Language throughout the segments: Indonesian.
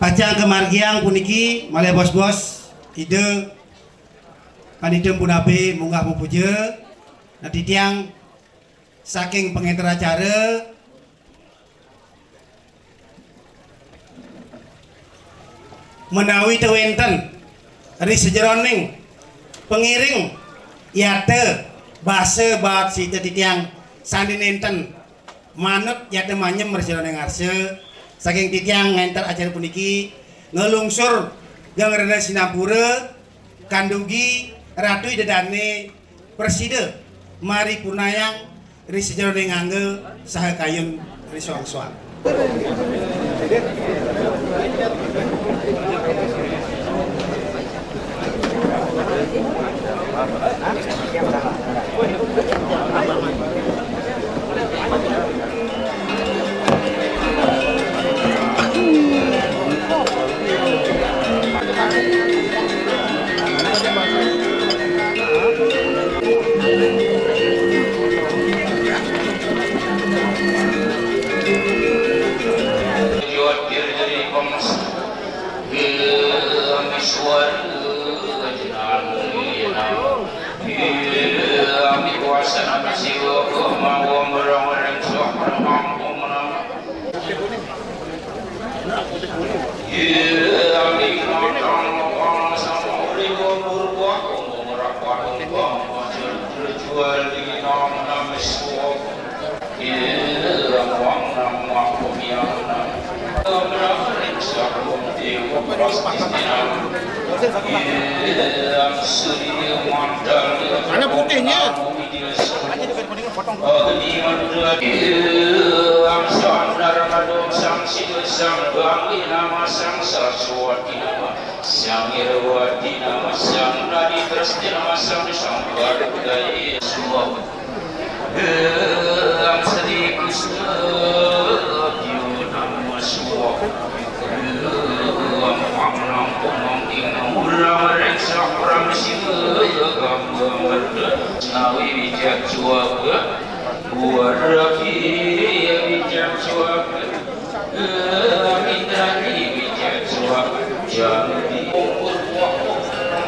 Pacang kemargiang puniki malih bos-bos ide panitia punabe munggah mupuja nanti tiang saking pengeter acara menawi tewenten dari sejeroning pengiring yate bahasa bat si tiang sandi nenten manut yate manyem merseroning arse saking titiang ngenter acara puniki ngelungsur gang rena Sinapura kandugi ratu idedane preside mari purnayang ri sejeroning ngangge saha kayun ri soang-soang. Mana putihnya?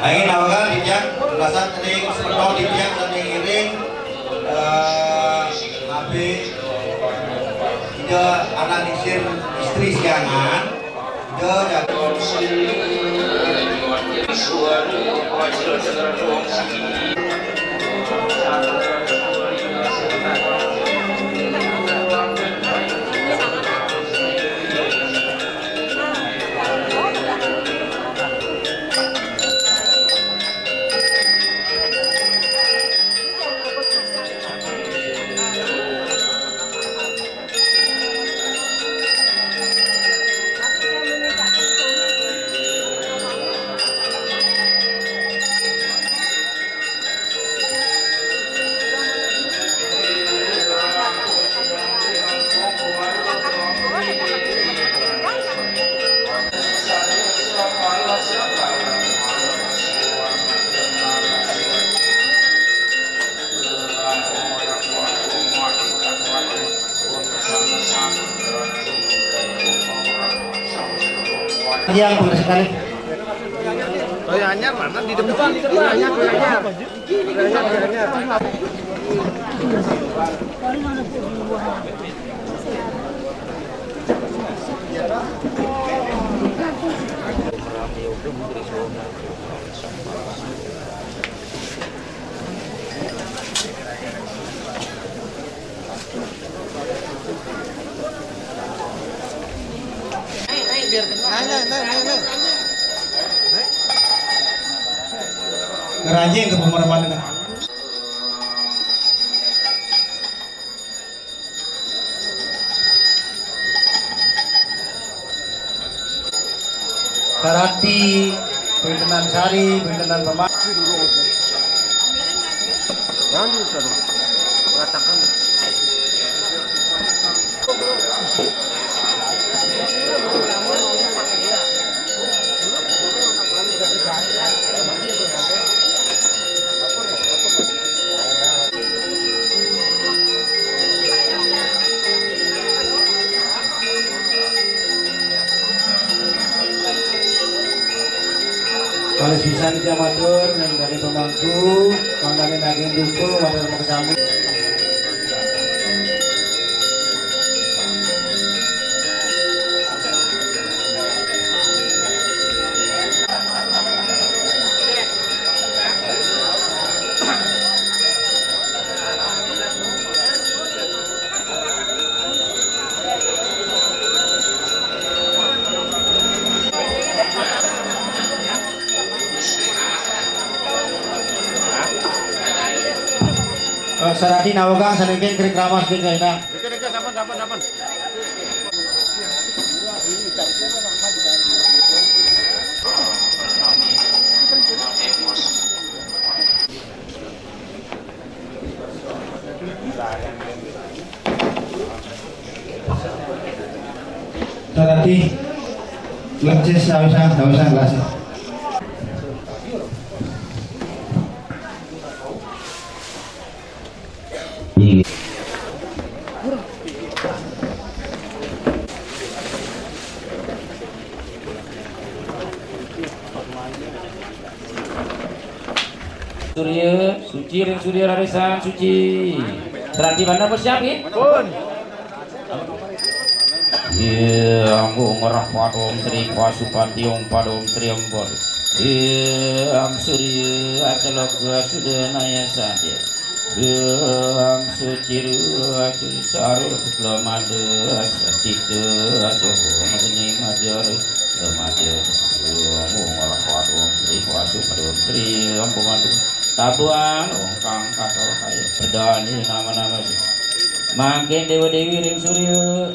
Aing nawakan dijak belasan tering sepenuh dijak tering iring nabi tidak anak nisir istri siangan tidak yang benar sekali. Anyar mana di depan anyar. Ngerajin ke pemeraman ini. Karati, Pintenan Sari, Pintenan Pemak. Katakan. Kalau bisa dia matur yang dari pemangku, mangkane naging dukung, matur mau kesami. Saradi nawagang sanengking krik ramas bin kaina. Dika, sapan. Saradi leces hawisan gelas. Surya, suci ring surya rarisan suci. Serati bandar bersiap ya? Pun. Iya, anggo ngerah padom Sri Pasupati Om Padom Sri Ambor. Iya, am surya acaloka sudanaya sadya. Am suci ruacu saru lemade satike ajoho magni majar lemade. Anggo ngerah padom Sri Pasupati Sri Ambor. Tabuan kang kasor kaya berdani nama-nama makin dewa-dewi ring surya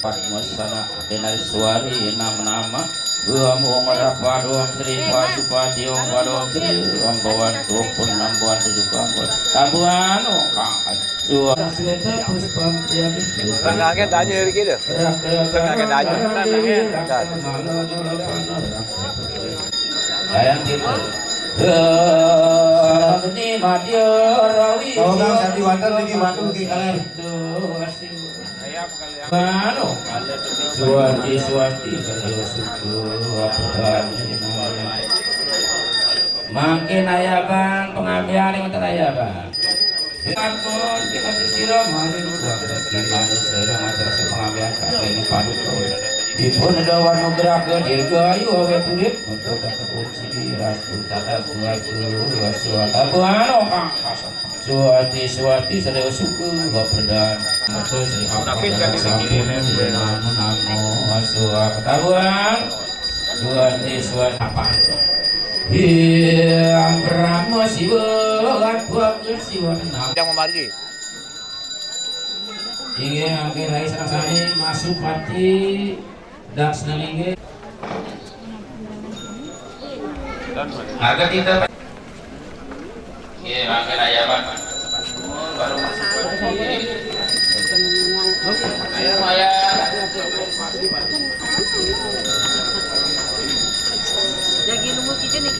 Padmasana Denariswari nama-nama gua mau merapat Om Sri Pasupati Om Padom Sri Om Bawan 26 buan 7 bangkot tabuan kang kasor Tengahnya tanya gitu. Tengahnya tanya. sayang gitu ini madya rawi Nawagang sandi wanten niki matur ki kalian. Mano suwati saya suku makin ayah bang pengambilan yang teraya bang Ampun kita disirah maling gimana serang atas pengambilan kakek ini padut Dipun ada warna gerak dirgayu awe kulit untuk kekunci dirasku tata buah suata buah kang suati sedaya suku berdan maksud sri Tapi kan dikirim namo suat tabuan suati apa yang beramo siwa buat siwa yang memargi. ingin akhir hari senang-senang masuk pati dan senang harga kita iya makan ayam baru masuk ayam lagi nunggu kitchen nih.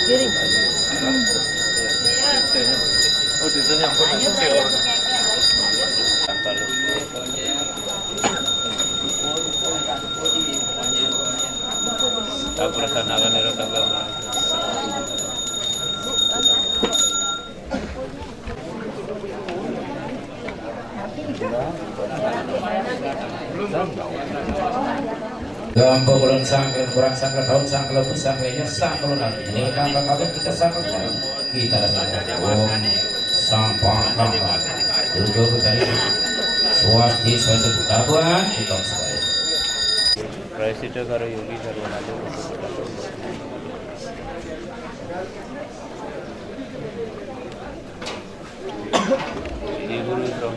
Kiri. Oh, di sini yang pun kecil. Tak prasanakan nero tagam. Gampang bulan sangkal kurang sangkal tahun sangkal lebih sangkalnya sangkal nanti ini tambah kabel kita sangkal kita sangkal om sampang tambah duduk bertani swasti suatu tabuan kita sekali Presiden karo Yogi Sarwanado. Di guru dong.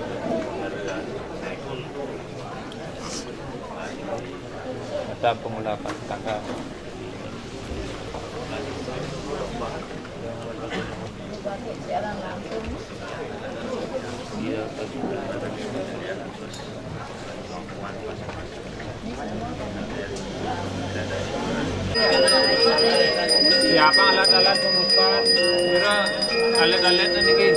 Mata pengulapan tangga. Siapa alat-alat pemusik? Kira alit-alit na niki.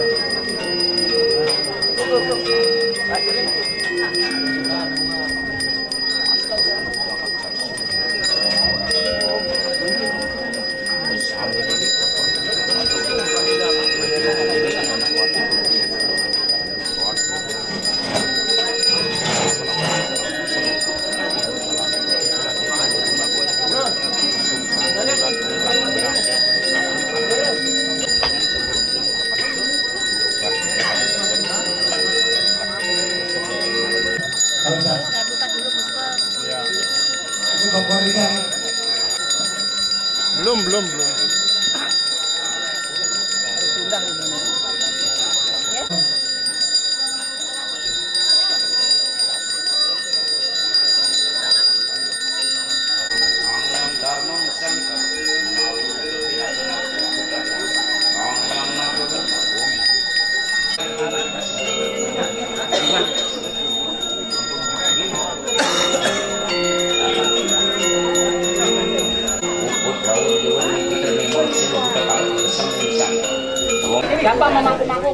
Buka dulu Puspa. Itu kompor ikan. Belum. Siapa memangku-mangku?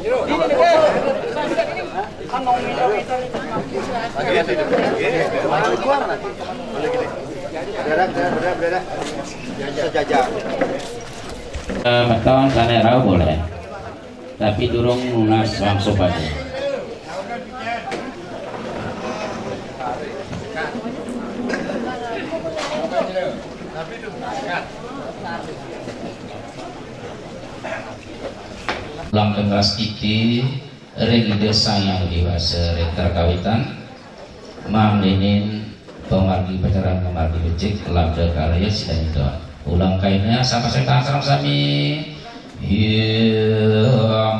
Beton sanera boleh, tapi durung lunas langsung aja. Langkeng kelas iki ring desa yang dewasa ring terkawitan Mang Linin pemargi pacaran pemargi becik labda karya sidang itu ulang kainnya sama setan sami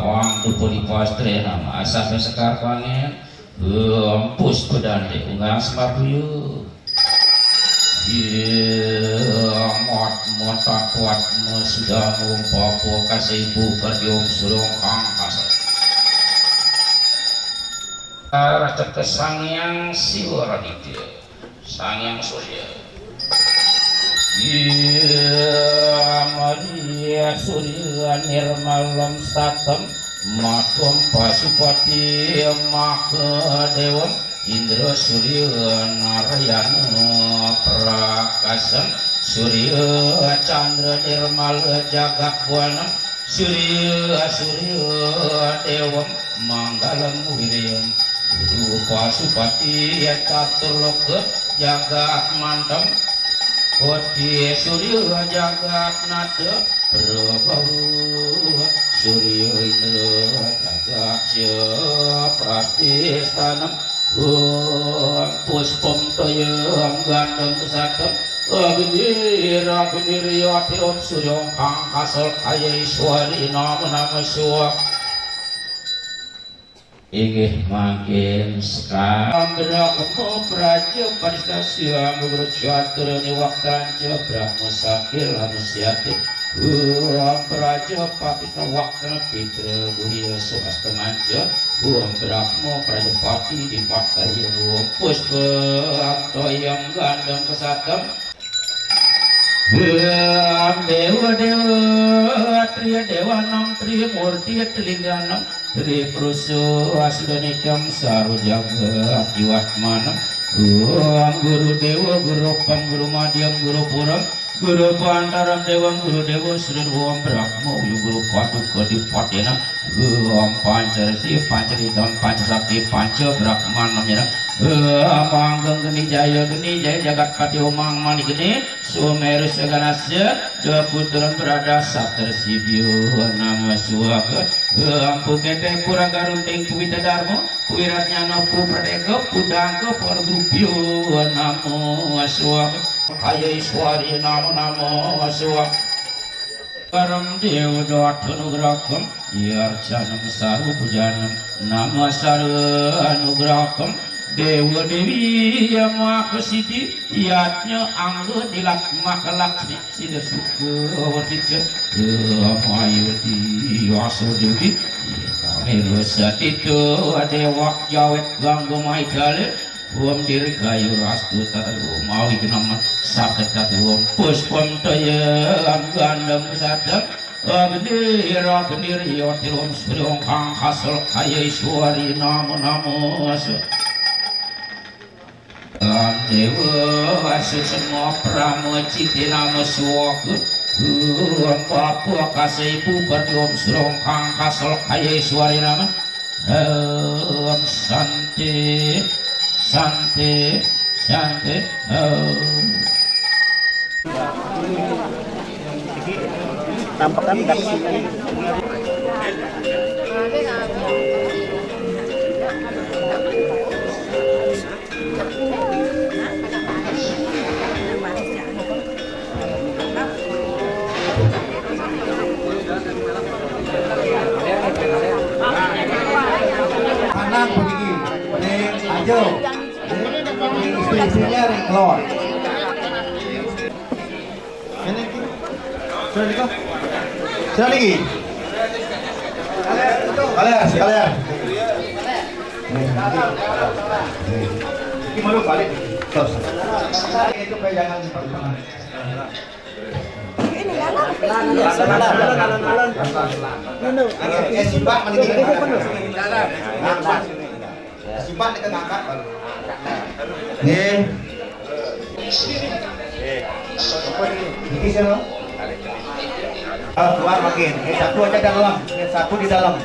wang tupu di pastre nama asap sekar pangen pus pedande ungang semabuyu mot kuat sudah mumpah kasih ibu berdium surung angkasa rasa kesangyang siwa raditya sangyang surya Maria surya nirmalam satam matum pasupati maka dewan Indra Surya Narayana Prakasam Surya Chandra Nirmal Jagat Buana Surya Dewam Manggalam Wiryam Guru Pasupati Caturloka Jagat Mandam Koti Surya Jagat Nada Prabhu Surya Indra Jagat Prastistanam puspom toyam gandam kesatam Agni Riyati Om Suryong Kang Hasal Kaya Iswari Nama Suwa Inggih makin sekarang benak kemo praja panistasya menurut syatur niwaktanca brahma sakil hanusyati praja papitra waktana pitra buhya suhastamanca brahma prajapati dipakaya puspa toyam gandam kesatam Dewa Triya Dewanam Triya Murti Trilinganam Tri Prusu Asdanikam Saru Jagat Jiwatmanam Guru Dewa Guru Pam Guru Madhyam Guru Puram Guru Pantaram Dewan Guru Dewa Sridhuam Brahma Guru Paduka Dipatena Guru Pancarsi Pancaridam Pancasakti Panca Brahman namanya Manggeng Geni Jaya Jagat Pati Omang Mani Geni Sumeru Seganasya Dua putran berada Sabter Sibyo Nama Suaka Ampu Kete Pura Garunting Puwita Dharma Puwiratnyana Pupradeka Pudangka Pargrupyo Namo Suaka Kaya Iswari Namo Suaka Param Dewa Dhathanugraham Yarjanam Saru Pujanam Nama Saru Anugraham Dewa Dewi yang maha siddhi yatnya angga dilak maka laksmi sida suka wartija mayuti waso dewi merusa itu dewa jawet ganggu maikale Om dirgayu rastu tadu mau ikenama sakit katuum puspom toyam gandam sadam abdira kendiri yotirum suriong kang hasil kaya suari namo asu dewa asu semua pramociti namo suwaku Papua kasih bubar diom surong kang hasil kaya suari nama santi santi santi Tampakan daksi. Anak begini, neng ajo, istri-istrinya ring keluar. Ini, sudah nikah? Sudah lagi? Kalian. Ini malu balik. Terus. Itu pegangan pelan. Simbak mending Simbak dekat ngangkat baru. Nih. Ini siapa? Keluar makin. Satu aja dalam. Satu di dalam.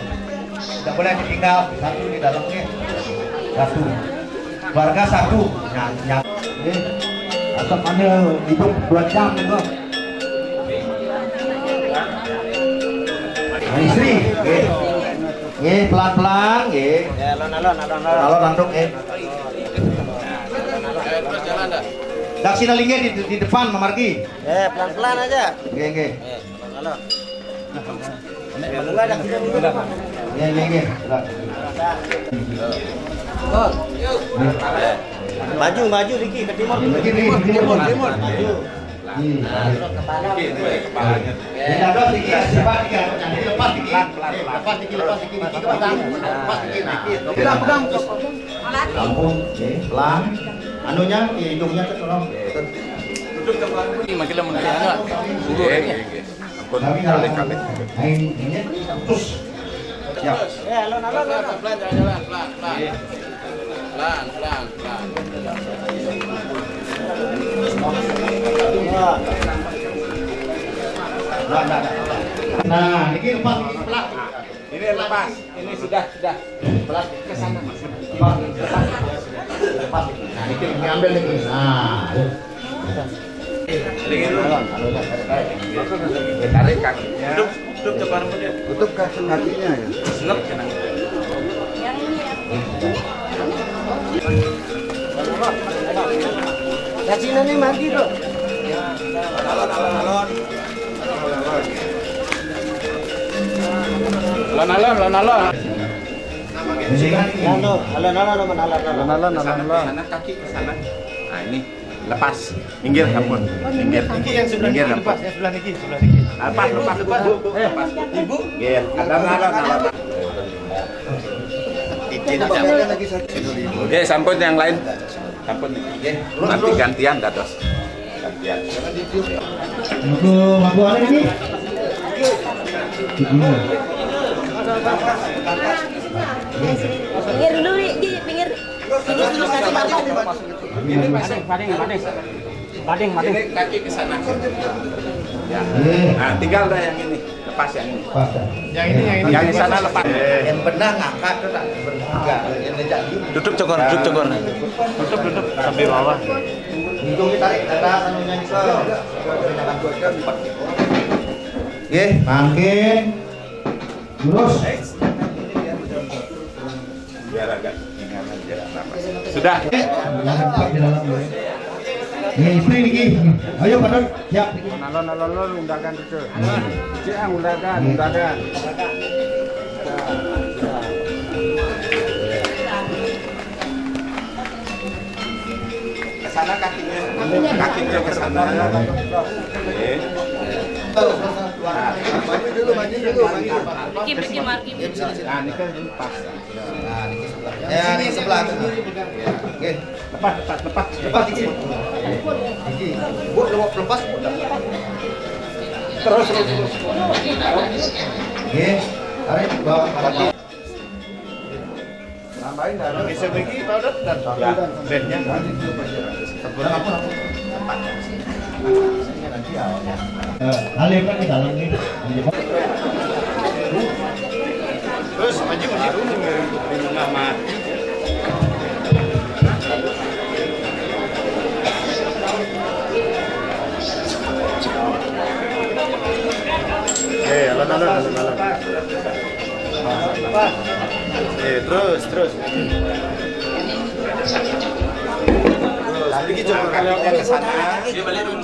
Tidak boleh ditinggal. Satu di dalamnya. Satu. Keluarga satu. Nyam. Atau mana hidup 2 jam itu. Istri, pelan-pelan, alon anduk, Daksina linggih di depan, Mamarki. Pelan-pelan aja. Alon. Bunga daksina di depan. Maju Riki ke timur. Timur. Pegang. Kampung, pelan. Anunya, hidungnya ke tolong. Makin lama nanti anak. Ini terus. Ya. Alon. Pelan jalan. Pelan. Nah, ini lepas. Ini lepas. Ini sudah. Lepas ke sana. Lepas. Nah, ini ngambil lagi. Nah. Tarik kakinya. Tutup cepat dia. Tutup kakinya ya. Senep kena. Daksina nih mati tuh. Alon. Alon. Sana kaki ke sana. Nah ini lepas. Minggir kamu. Minggir yang sebelah ini lepas. Sebelah ini. Lepas. Ibu. Iya. Alon. Oke, sampun yang lain. Sampun. Nanti gantian dados. Gantian. Mampu ada ini? Pinggir dulu di pinggir dulu kasih makan. Bading. Ini kaki ke sana. Ya. Nah, tinggal dah yang ini. Lepas yang ini. Yang di sana lepas. Yang benar ngangkat tuh tak benar. Yang lejak di. Duduk cokor. Duduk sampai bawah. Hidung ditarik ke atas anunya ni ke. Oke, makin lurus. Biar agak ringan aja napas. Sudah. Di dalam. Ini istri Niki. Ayo Padon, siap. Alon undakan itu. Undakan. Ke sana kakinya ke sana. Oke. Maju dulu. Bikin marki. Nah, ini kan pas. Ya, di sebelah. Oke. Lepas dikit. Bu, lepas. Terus. Oke, tarik bawa lagi. Tambahin dah. Bisa bagi powder dan blendnya. Kurang apa? Nanti awalnya. Alihkan ke dalam ini. Terus maju dulu Muhammad. Alon. Terus. Lagi coba kalau yang ke sana. Dia balik dulu.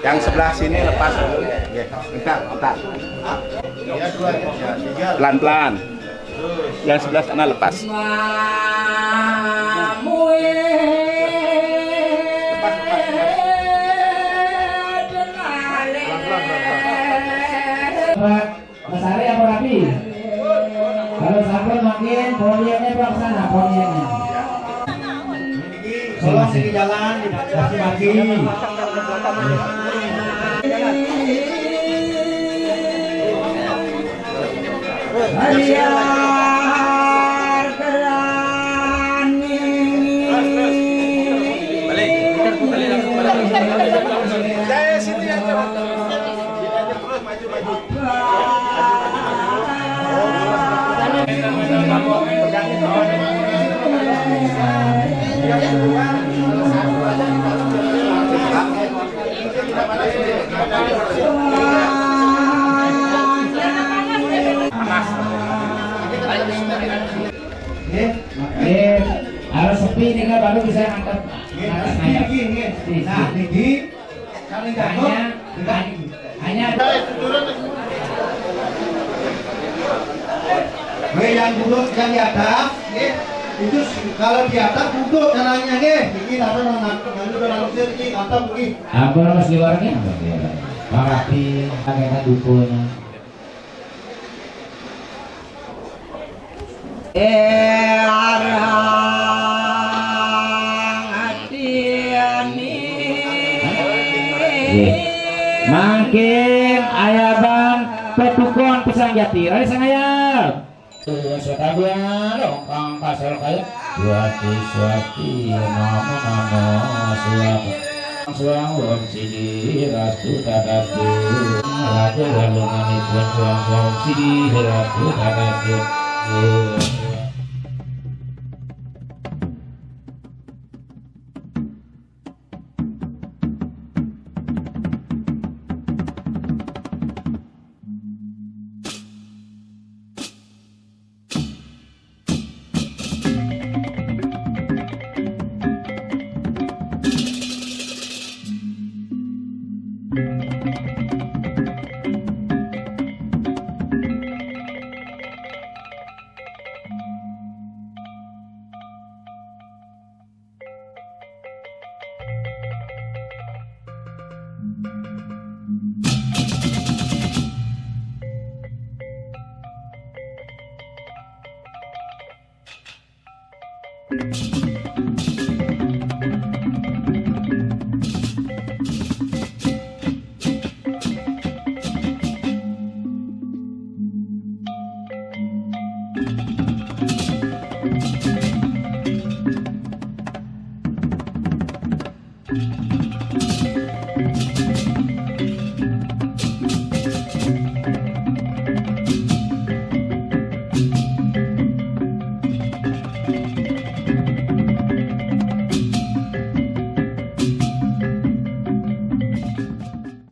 Yang sebelah sini lepas dulu. Bentar. Pelan-pelan. Yang sebelah sana lepas. Mas Ari apa Rapi? Kalau sabar makin podiumnya ke sana podiumnya. Tolong di jalan dikasih maki. Harus sepi nih kan baru bisa angkat. Nah, tinggi. Hanya yang duduk yang di atas, itu kalau di atas duduk caranya nih. Ini atau langsung atau begini. apa mas di luarnya? Pak Rapi, kakeknya dukunya. Makin ayah bang petukon pisang jati, rai sangayal. Setabia longkang pasal kaya. Swati namo suang wong sidi rastu tadastu. Raja walungan ipun suang sidi rastu tadastu.